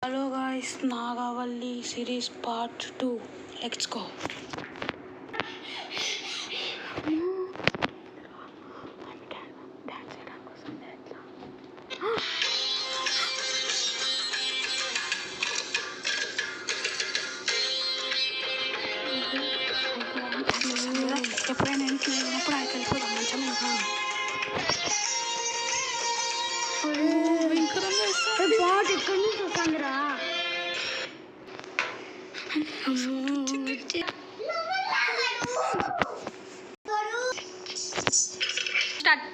Hello guys, Nagavalli series part 2. Let's go. ఎప్పుడైనా ఇంటికి వెళ్ళినప్పుడు ఆయన వెళ్ళిపోదాం మంచం పాట ఎక్కడి నుంచి వస్తుందిరా? స్టార్ట్.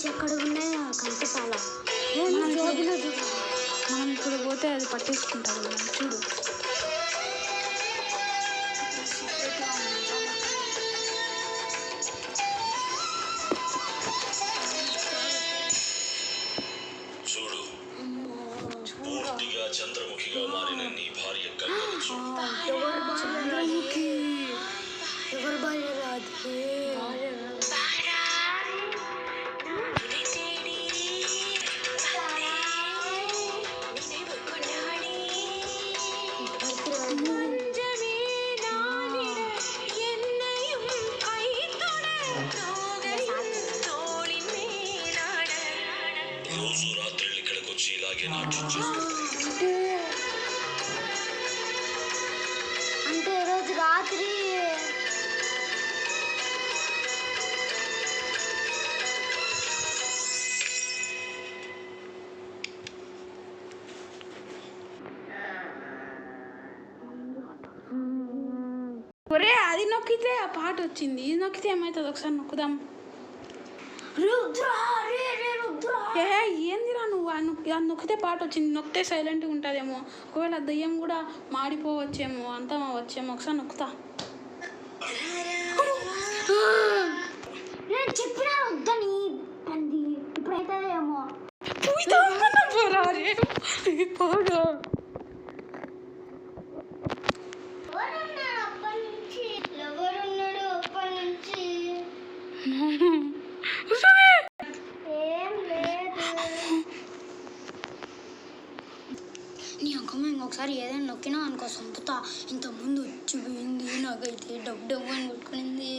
ఎక్కడ ఉన్నాయో కనిపించాలా? మనం ఇప్పుడు పోతే అది పట్టేసుకుంటారు. చూడు, చూడు, పూర్తిగా చంద్రముఖిగా మారిన నీ భార్య కల్పన చూడు. ఎవరు భార్య రాదు? రోజు రాత్రి ఇక్కడికి వచ్చి ఇలాగే నాట్యం చేస్తుంది. అంటే రోజు రాత్రి ఒరే అది నొక్కితే ఆ పాట వచ్చింది, ఇది నొక్కితే ఏమవుతుంది? ఒకసారి నొక్కుదాం. ఏందిరా నువ్వు అది నొక్కితే పాట వచ్చింది, నొక్కితే సైలెంట్గా ఉంటుందేమో. ఒకవేళ దయ్యం కూడా మాడిపోవచ్చేమో, అంతా వచ్చేమో. ఒకసారి నొక్కుతా. నేను చెప్పినా వద్దని అంది. ఇప్పుడు అవుతుందేమో. నీ అంకమ్మ ఇంకొకసారి ఏదైనా నొక్కినా అనుకో సంపుతా. ఇంతకుముందు వచ్చి పోయింది, నాకైతే డబ్బు అని కొట్టుకునింది.